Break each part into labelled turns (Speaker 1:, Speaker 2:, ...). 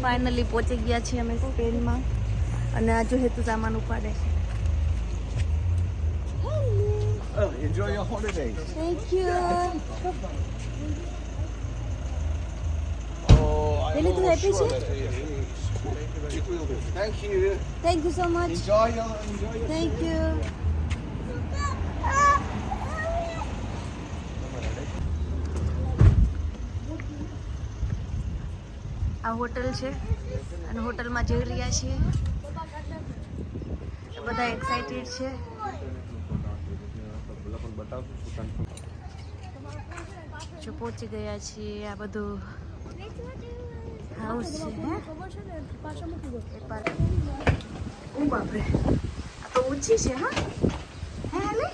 Speaker 1: Finally પહોંચી ગયા છીએ અમે સ્પેનમાં અને આ જો હેતુ સામાન ઉપાડે છે.
Speaker 2: Enjoy your holidays.
Speaker 1: Thank you.
Speaker 2: Oh, I
Speaker 1: Really,
Speaker 2: know
Speaker 1: too happy,
Speaker 2: sure
Speaker 1: sir?
Speaker 2: that it is. It will be. Thank you.
Speaker 1: Thank you so much.
Speaker 2: Enjoy your.
Speaker 1: Thank you. આ હોટલ છે અને હોટલમાં જઈ રહ્યા છીએ. બધા એક્સાઇટેડ છે. જો પહોંચી ગયા છીએ. આ બધું હાઉસ છે. ઓ બાપરે, આ તો ઊંચી છે. હા હે હાલે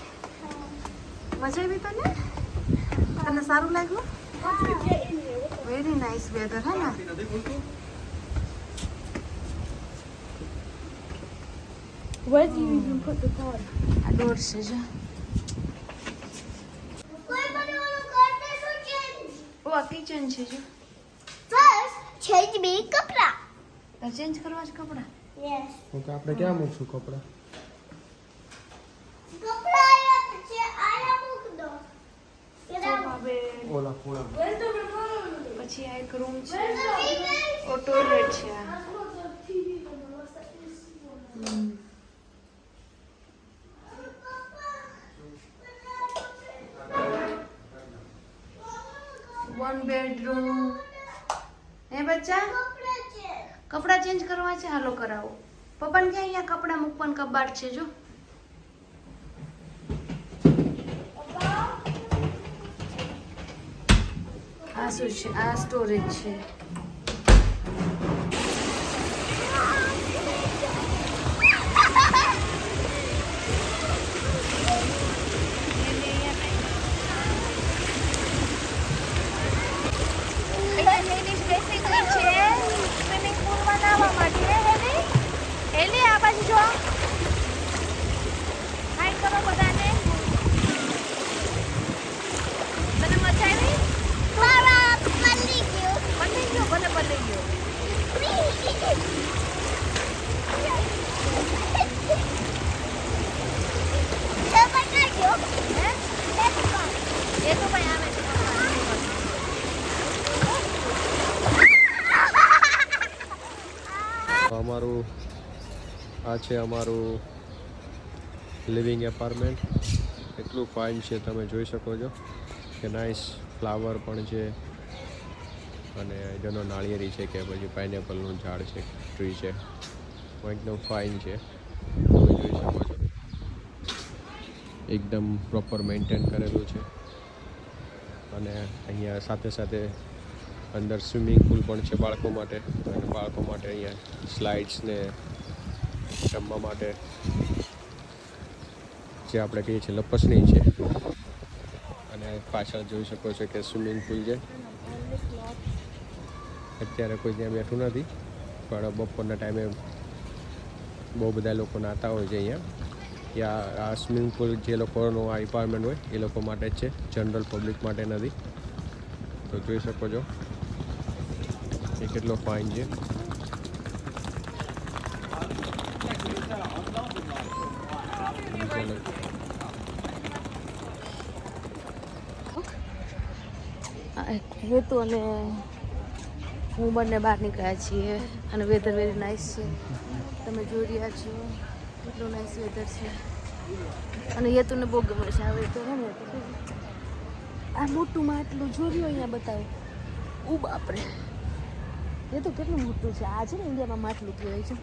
Speaker 1: મજા આવી તને? તને સારું લાગ્યું? વેરી નાઇસ વેધર હે ને?
Speaker 3: Where do you even put the car?
Speaker 1: આ ડોર છે જો. ઓ આ કિચન છે જો.
Speaker 3: First, change me kapra.
Speaker 1: તાર ચેન્જ કરવા છે કપડા?
Speaker 3: Yes.
Speaker 4: ઓકે આપણે ક્યાં મૂકશું કપડા?
Speaker 3: Kapra આયા મૂક દો.
Speaker 1: Sofa bed.
Speaker 4: ઓલા ખોળા.
Speaker 1: પછી આ એક રૂમ છે. ઓ ટોયલેટ છે આ. One bedroom. હે બચ્ચા કપડા ચેન્જ કરવા છે? હાલો કરાવો. પપ્પાને કે અહીંયા કપડા મૂકવાનું કબાટ છે જો. આ શું છે? આ સ્ટોરેજ છે.
Speaker 4: અમારું આ છે અમારું લિવિંગ એપાર્ટમેન્ટ. એટલું ફાઇન છે, તમે જોઈ શકો છો કે નાઇસ ફ્લાવર પણ છે અને જેનો નાળિયેરી છે કે પછી પાઇનેપલનું ઝાડ છે, ટ્રી છે, એકદમ ફાઇન છે. તમે જોઈ શકો છો એકદમ પ્રોપર મેન્ટેન કરેલું છે. અને અહીંયા સાથે સાથે અંદર સ્વિમિંગ પુલ પણ છે બાળકો માટે. અને બાળકો માટે અહીંયા સ્લાઇડ્સ ને રમવા માટે જે આપણે કહીએ છીએ લપસણી છે. અને પાછળ જોઈ શકો છો કે સ્વિમિંગ પુલ છે. અત્યારે કોઈ ત્યાં બેઠું નથી, પણ બપોરના ટાઈમે બહુ બધા લોકો નાહતા હોય છે અહીંયા. ત્યાં આ સ્વિમિંગ પુલ જે લોકોનો આ એપાર્ટમેન્ટ હોય એ લોકો માટે જ છે, જનરલ પબ્લિક માટે નથી. તો જોઈ શકો છો એ કેટલો ફાઇન છે.
Speaker 1: હેતુ અને હું બંને બહાર નીકળ્યા છીએ અને વેધર વેરી નાઇસ છે. તમે જોઈ રહ્યા છો કેટલું નાઇસ વેધર છે. અને હેતુને બહુ ગમે છે આ વેધર. હે ને આ મોટું માટલું જોયું અહીંયા બતાવો. ઓ બાપરે, એ તો કેટલું મોટું છે. આ છે ને ઇન્ડિયામાં માટલું કહેવાય છે.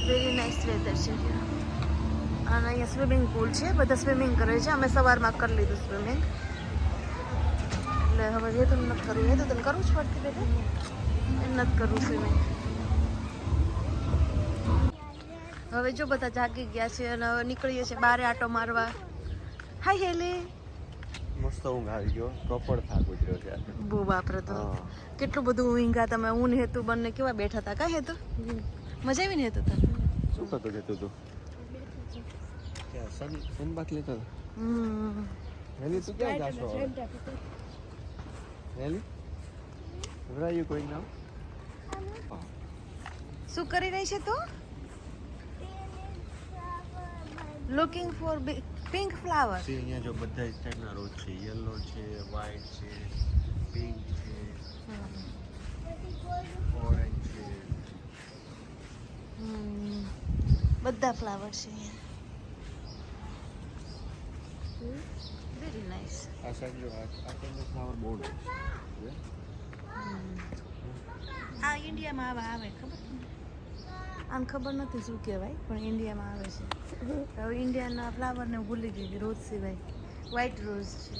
Speaker 1: વેરી નાઇસ વેધર છે. અને અહીંયા સ્વિમિંગ પુલ છે, બધા સ્વિમિંગ કરે છે. અમે સવારમાં કરી લીધું સ્વિમિંગ, એટલે હવે એ તો નથી કરવું. એ તો તને કરવું જ પડતી બેટા, એમ નથી કરવું સ્વિમિંગ. હવે જો બધા જાગી ગયા છે અને હવે નીકળીએ છીએ બહાર આટો મારવા. હાય હેલી.
Speaker 2: મસ્ત ઊંઘ આવી ગયો, પ્રોપર થાક ઉતર્યો છે.
Speaker 1: બહુ બાપરે, તો કેટલું બધું ઊંઘા તમે. હું ને હેતુ બંને કેવા બેઠા હતા. કાંઈ હેતુ મજા આવી ને હેતુ તને?
Speaker 2: શું કરતો જતું તું? સનબાથ લેતો હતો. હેલી તું ક્યાં જાશો હવે? હેલી where are you going now?
Speaker 1: શું કરી રહી છે તું? Looking for pink flower.
Speaker 2: See, અહીંયા જો બધા જ ટાઈપના રોઝ છે, યલો છે, વ્હાઈટ છે, પિંક છે, ઓરેન્જ છે.
Speaker 1: બધા ફ્લાવર છે વેરી નાઇસ.
Speaker 2: આ સાઈડ જો આ ટાઈપનો ફ્લાવર બહુ nice છે.
Speaker 1: આ ઇન્ડિયામાં આવે ખબર તમને? આમ ખબર નથી શું કહેવાય પણ ઇન્ડિયામાં આવે છે. હવે ઇન્ડિયાના ફ્લાવરને હું ભૂલી ગઈ રોજ સિવાય વ્હાઈટ રોઝ છે.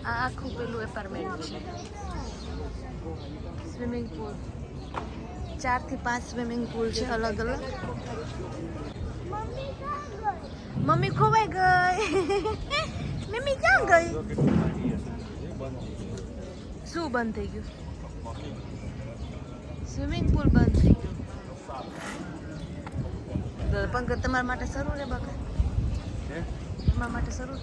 Speaker 1: આ આખું પેલું એપાર્ટમેન્ટ છે. સ્વિમિંગ પુલ 4 થી 5 સ્વિમિંગ પુલ છે અલગ અલગ. મમ્મી ખોવાઈ ગઈ. મમ્મી ક્યાં ગઈ? શું બંધ થઈ ગયું? સ્વિમિંગ પુલ બંધ થઈ ગયું. પંકજ તમારા માટે સારું રે બકા? તમારા માટે સારું?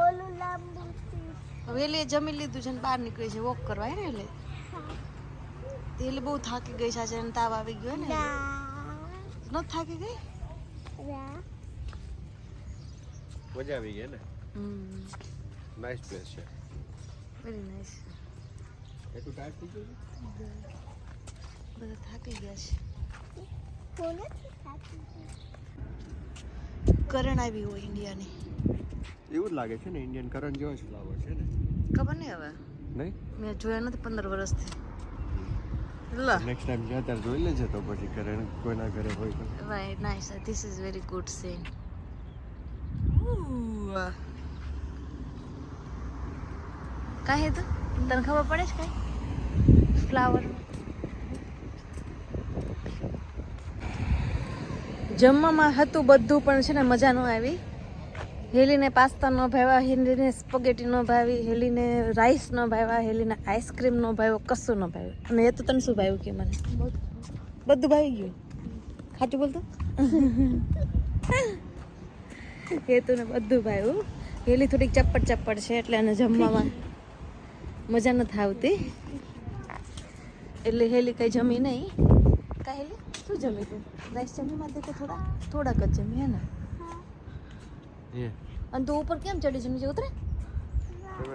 Speaker 3: ઓલું લાંબુ છે.
Speaker 1: વેલી જમી લીધું છે ને બહાર નીકળી છે વોક કરવા હે ને એટલે એટલે બહુ થાકી ગઈ છે આજે એને તાવ આવી ગયો ને ન થાકી ગઈ.
Speaker 2: મજા આવી ગઈ ને. નાઇસ પ્લેસ છે.
Speaker 1: Very nice.
Speaker 2: એટલું ટાઈટ થઈ ગયું
Speaker 1: બધા થાકી ગયા છે.
Speaker 3: કોને ખાતી?
Speaker 1: કરણ આવી હોય ઇન્ડિયાની
Speaker 2: એવું જ લાગે છે ને ઇન્ડિયન કરન્ટ જેવો જ ફ્લાવર છે ને.
Speaker 1: ખબર નહીં હવે
Speaker 2: નહીં
Speaker 1: મેં જોયા નથી 15 વર્ષથી. લ
Speaker 2: નેક્સ્ટ ટાઈમ જ્યાં ત્યારે જોઈ લેજે તો પછી કરણ કોઈના ઘરે હોય તો.
Speaker 1: Right, nice. This is very good scene. કાંઈ હતું તને ખબર પડે છે કાંઈ ફ્લાવર? જમવામાં હતું બધું પણ છે ને મજા ન આવી. હેલીને પાસ્તા ન ભાવ્યા, હેલીને સ્પગેટી ન ભાવી, હેલીને રાઈસ ન ભાવ્યા, હેલીને આઈસ્ક્રીમ ન ભાવ્યો, કશું ન ભાવ્યું. અને એ તો તને શું ભાવ્યું કે મને? બધું ભાવી ગયું. ખાટું બોલતો. એ તો ને બધું ભાવ્યું. હેલી થોડીક ચપ્પટ છે એટલે એને જમવામાં મજા નથી આવતી. એટલે હેલી કઈ જમી નહીં. કા હેલી શું જમી તું? રાઈસ જમી માં કે થોડાક જ જમી હે ને? અને તું ઉપર કેમ ચડી છે નીચે ઉતરે?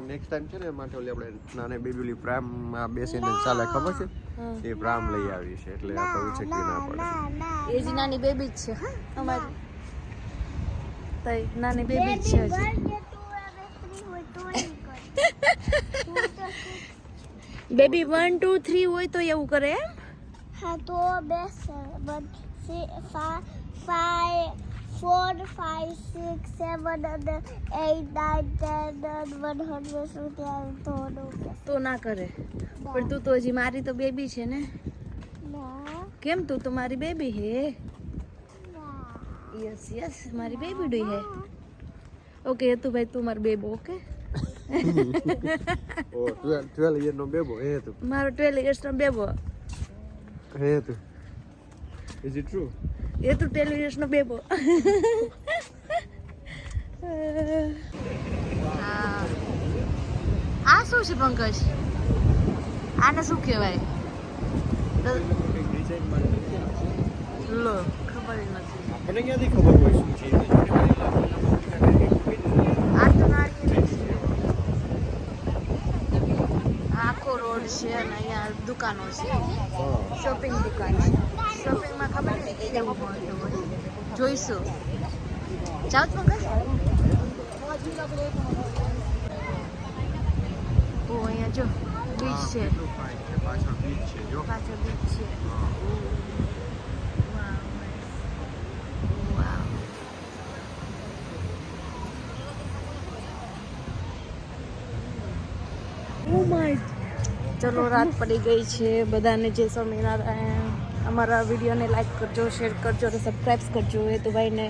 Speaker 2: નેક્સ્ટ ટાઈમ છે ને માટે ઓલી આપણે નાની બેબીલી પ્રામમાં બેસીને ચાલે ખબર છે એ પ્રામ લઈ આવી છે એટલે આપણે ઉછેકી ના પડે.
Speaker 1: એ જ નાની બેબી જ છે હા અમારી. તઈ નાની બેબી જ છે હજી. બેબી 1 2 3 હોય તો એવું કરે એમ?
Speaker 3: હા તો બેસ 4 5 6 7 અને 8 9 10 11 સુધી થોડું
Speaker 1: તો ના કરે. પણ તું તો હજી મારી તો બેબી છે ને.
Speaker 3: ના
Speaker 1: કેમ તું તો મારી બેબી હે?
Speaker 3: ના
Speaker 1: યસ યસ મારી બેબી ડુઈ હે. ઓકે તું ભાઈ તું મારી બેબો ઓકે.
Speaker 2: ઓ 12 યર નો બેબો હે તું.
Speaker 1: મારો 12 years નો બેબો
Speaker 2: હે તું. Is it true?
Speaker 1: એ તું 12 years નો બેબો. આ શું છે પંકજ? આને શું કહેવાય? લો ખબર નથી.
Speaker 2: આપણને ક્યાંથી ખબર હોય શું છે?
Speaker 1: આ તો નાળિયેર છે. આખો રોડ છે અને અહીંયા દુકાનો છે. શોપિંગ દુકાન છે. શોપિંગમાં ખબર નહીં કેવું મળતું હોય. જોઈશું. જાઓ છો પંકજ? ઓ અહીંયા જો બીચ છે.
Speaker 2: પાછળ બીચ છે જો.
Speaker 1: પાછળ બીચ છે. ચલો રાત પડી ગઈ છે. બધાને જય સ્વામિનારાયણ. અમારા વિડીયોને લાઈક કરજો, શેર કરજો અને સબસ્ક્રાઈબ કરજો. એ તો ભાઈને